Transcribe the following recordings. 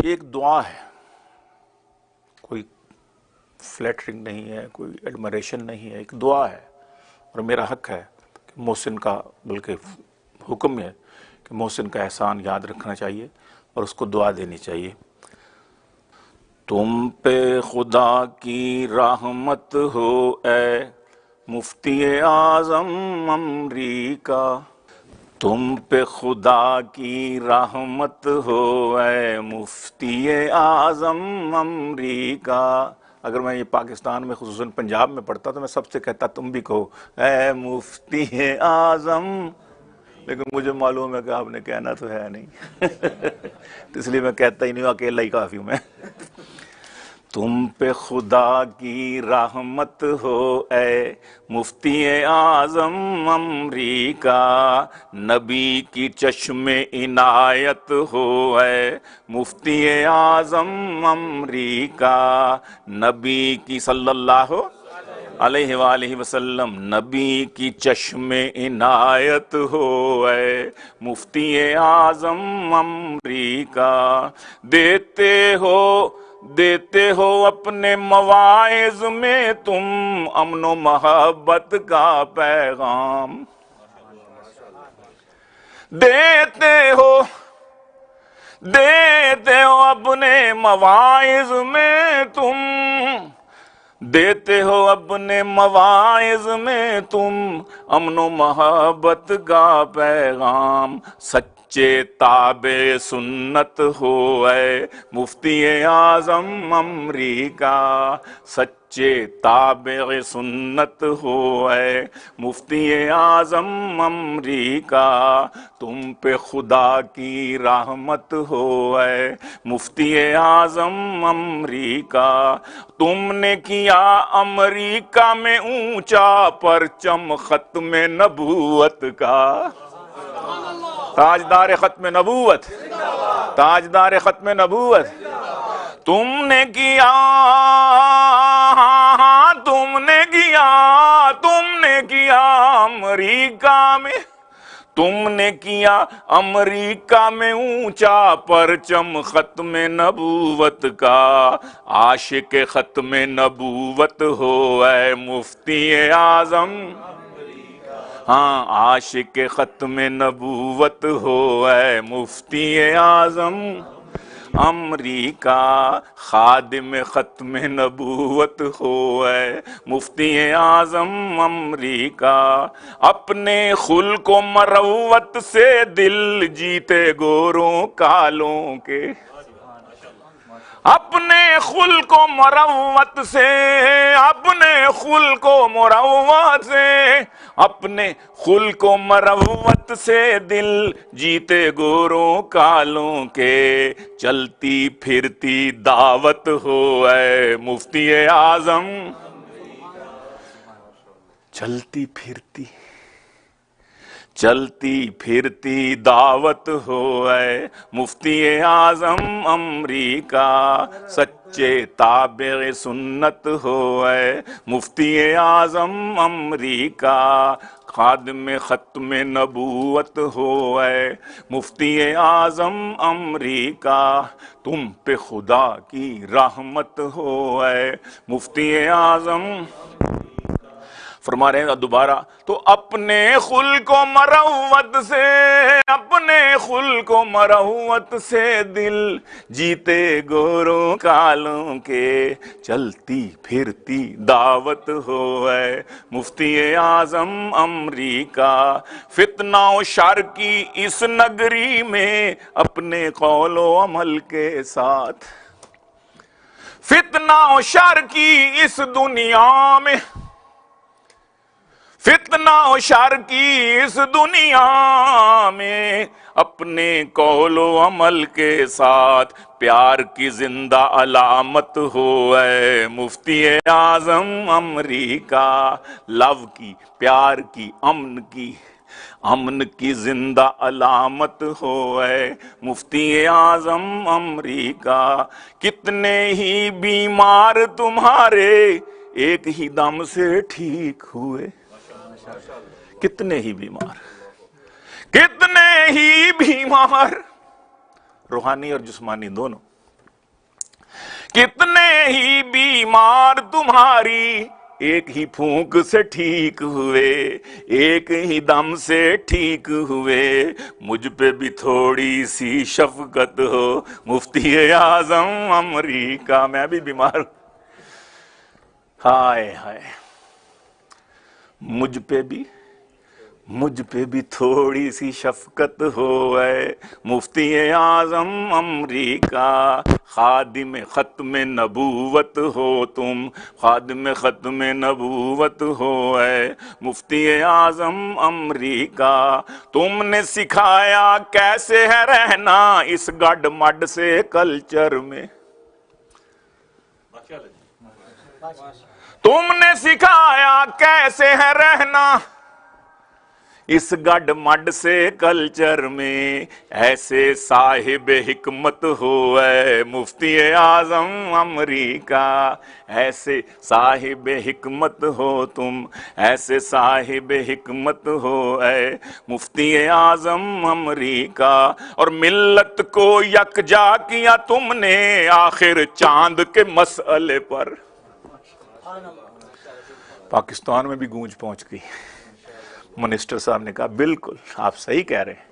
یہ ایک دعا ہے، کوئی فلیٹرنگ نہیں ہے، کوئی ایڈمریشن نہیں ہے، ایک دعا ہے، اور میرا حق ہے کہ محسن کا، بلکہ حکم ہے کہ محسن کا احسان یاد رکھنا چاہیے اور اس کو دعا دینی چاہیے۔ تم پہ خدا کی رحمت ہو اے مفتی اعظم امریکہ، تم پہ خدا کی رحمت ہو اے مفتی اعظم امریکہ۔ اگر میں یہ پاکستان میں خصوصاً پنجاب میں پڑھتا تو میں سب سے کہتا تم بھی کہو اے مفتی اعظم، لیکن مجھے معلوم ہے کہ آپ نے کہنا تو ہے نہیں تو اس لیے میں کہتا ہی نہیں ہوں، اکیلا ہی کافی ہوں میں۔ تم پہ خدا کی رحمت ہو اے مفتی اعظم امریکہ، نبی کی چشم عنایت ہو اے مفتی اعظم امریکہ، نبی کی صلی اللہ علیہ وآلہ وسلم، نبی کی چشم عنایت ہو اے مفتی اعظم امریکہ، دیتے ہو اپنے مواعظ میں تم امن و محبت کا پیغام، دیتے ہو اپنے مواعظ میں تم، دیتے ہو اپنے مواعظ میں تم امن و محبت کا پیغام، سچے تابع سنت ہو اے مفتی اعظم امریکہ، سچے تابع سنت ہو اے مفتی اعظم امریکہ، تم پہ خدا کی رحمت ہو اے مفتی اعظم امریکہ، تم نے کیا امریکہ میں اونچا پرچم ختم نبوت کا، تاجدار ختم نبوت، تاجدار ختم نبوت، تم نے کیا امریکہ میں، تم نے کیا امریکہ میں اونچا پرچم ختم نبوت کا، عاشق ختم نبوت ہو اے مفتی اعظم، ہاں عاشق ختم نبوت ہو اے مفتی اعظم امریکہ، خادم ختم نبوت ہو اے مفتی اعظم امریکہ، اپنے خلق و مروت سے دل جیتے گوروں کالوں کے، اپنے خلق و مروت سے، اپنے خلق و مروت سے، اپنے خلق و مروت سے دل جیتے گوروں کالوں کے، چلتی پھرتی دعوت ہو اے مفتی اعظم، چلتی پھرتی دعوت ہو اے مفتی اعظم امریکہ، سچے تابع سنت ہو اے مفتی اعظم امریکہ، خادم ختم نبوت ہو اے مفتی اعظم امریکہ، تم پہ خدا کی رحمت ہو اے مفتی اعظم۔ فرما رہے ہیں دوبارہ، تو اپنے خلق و مروت سے، اپنے خلق و مروت سے دل جیتے گوروں کالوں کے، چلتی پھرتی دعوت ہو اے مفتی اعظم امریکہ، فتنہ و شر کی اس نگری میں اپنے قول و عمل کے ساتھ، فتنہ و شر کی اس دنیا میں، فتنہ و شر کی اس دنیا میں اپنے قول و عمل کے ساتھ پیار کی زندہ علامت ہو اے مفتی اعظم امریکہ، لو کی، پیار کی، امن کی زندہ علامت ہو اے مفتی اعظم امریکہ، کتنے ہی بیمار تمہارے ایک ہی دم سے ٹھیک ہوئے، کتنے ہی بیمار، روحانی اور جسمانی دونوں، کتنے ہی بیمار تمہاری ایک ہی پھونک سے ٹھیک ہوئے، ایک ہی دم سے ٹھیک ہوئے، مجھ پہ بھی تھوڑی سی شفقت ہو مفتی اعظم امریکہ، میں بھی بیمار ہوں، ہائے ہائے، مجھ پہ بھی تھوڑی سی شفقت ہو اے مفتی اعظم امریکہ، خادم ختم نبوت ہو تم، خادم ختم نبوت ہو اے مفتی اعظم امریکہ، تم نے سکھایا کیسے ہے رہنا اس گڈ مڈ سے کلچر میں، تم نے سکھایا کیسے ہے رہنا اس گڈ مڈ سے کلچر میں، ایسے صاحب حکمت ہو اے مفتی اعظم امریکہ، ایسے صاحب حکمت ہو تم، ایسے صاحب حکمت ہو اے مفتی اعظم امریکہ، اور ملت کو یکجا کیا تم نے آخر چاند کے مسئلے پر، پاکستان میں بھی گونج پہنچ گئی، منسٹر صاحب نے کہا بالکل آپ صحیح کہہ رہے ہیں،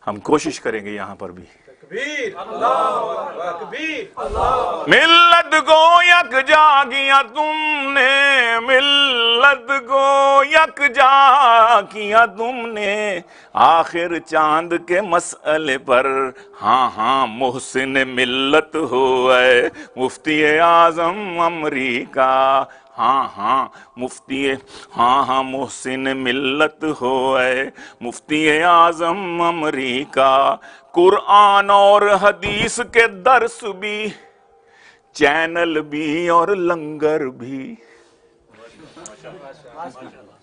ہم کوشش کریں گے یہاں پر بھی، ملت کو یکجا کیا تم نے، ملت کو یکجا کیا تم نے آخر چاند کے مسئلے پر، ہاں ہاں محسن ملت ہو اے مفتی اعظم امریکہ، ہاں ہاں ہاں محسن ملت ہو اے مفتی اعظم امریکہ، قرآن اور حدیث کے درس بھی، چینل بھی اور لنگر بھی،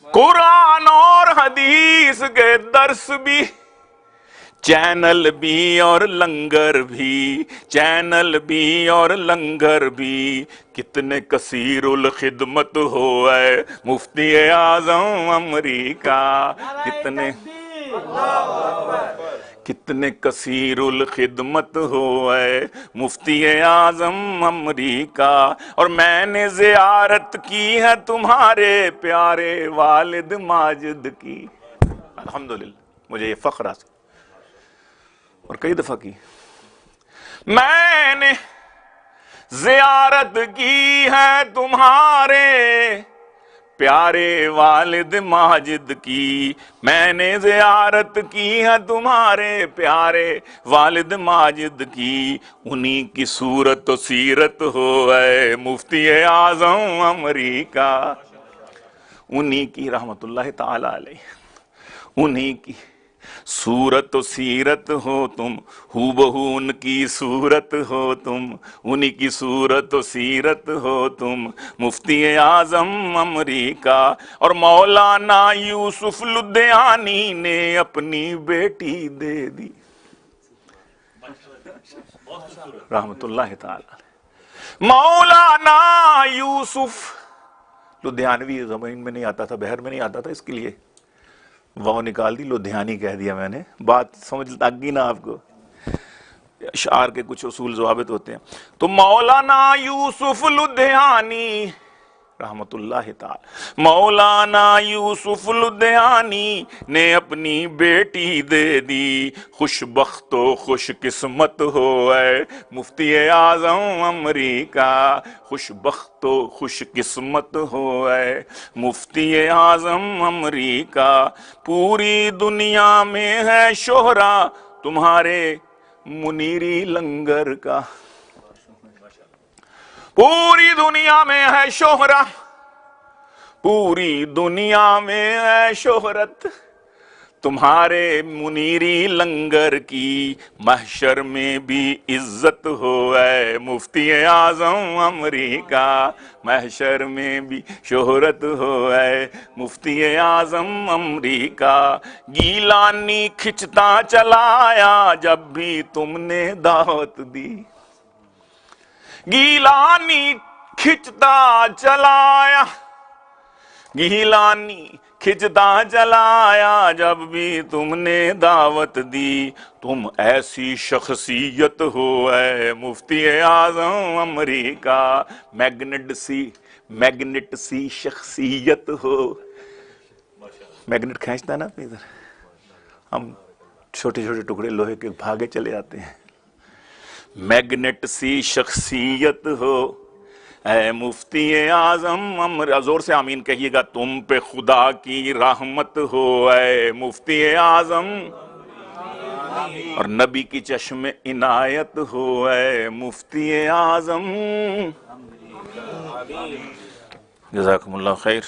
قرآن اور حدیث کے درس بھی، چینل بھی اور لنگر بھی، چینل بھی اور لنگر بھی، کتنے کثیر الخدمت ہو اے مفتی اعظم امریکہ، کتنے کثیر الخدمت ہو اے مفتی اعظم امریکہ، اور میں نے زیارت کی ہے تمہارے پیارے والد ماجد کی، الحمدللہ مجھے یہ فخر حاصل، اور کئی دفعہ کی، میں نے زیارت کی ہے تمہارے پیارے والد ماجد کی، میں نے زیارت کی ہے تمہارے پیارے والد ماجد کی، انہی کی صورت و سیرت ہو اے مفتی اعظم امریکہ، انہی کی رحمت اللہ تعالی علیہ، انہی کی صورت و سیرت ہو تم، ہو بہو ان کی صورت ہو تم، انہی کی صورت و سیرت ہو تم مفتی اعظم امریکہ، اور مولانا یوسف لدھیانی نے اپنی بیٹی دے دی، رحمت اللہ تعالی، مولانا یوسف لدھیانوی زمین میں نہیں آتا تھا، بحر میں نہیں آتا تھا، اس کے لیے واو نکال دی، لدھیانی کہہ دیا میں نے، بات سمجھ لگ گئی نا آپ کو، اشعار کے کچھ اصول ضوابط ہوتے ہیں، تو مولانا یوسف لدھیانی رحمت اللہ تعالی، مولانا یوسف لدھیانی نے اپنی بیٹی دے دی، خوش بخت و خوش قسمت ہو اے مفتی اعظم امریکہ، خوش بخت و خوش قسمت ہو اے مفتی اعظم امریکہ، پوری دنیا میں ہے شہرا تمہارے منیری لنگر کا، پوری دنیا میں ہے شہرا، پوری دنیا میں ہے شہرت تمہارے منیری لنگر کی، محشر میں بھی عزت ہو اے مفتی اعظم امریکہ، محشر میں بھی شہرت ہو اے مفتی اعظم امریکہ، گیلانی کھچتا چلایا جب بھی تم نے دعوت دی، گیلانی کھچتا چلایا گیلانی کھچتا چلایا جب بھی تم نے دعوت دی، تم ایسی شخصیت ہو اے مفتی اعظم امریکہ، میگنٹ سی شخصیت ہو. میگنٹ کھینچتا نا اپنی ادھر، ہم چھوٹے چھوٹے ٹکڑے لوہے کے بھاگے چلے آتے ہیں. میگنٹ سی شخصیت ہو اے مفتی اعظم زور سے آمین کہیے گا. تم پہ خدا کی رحمت ہو اے مفتی اعظم، اور نبی کی چشم عنایت ہو اے مفتی اعظم. جزاکم اللہ خیر.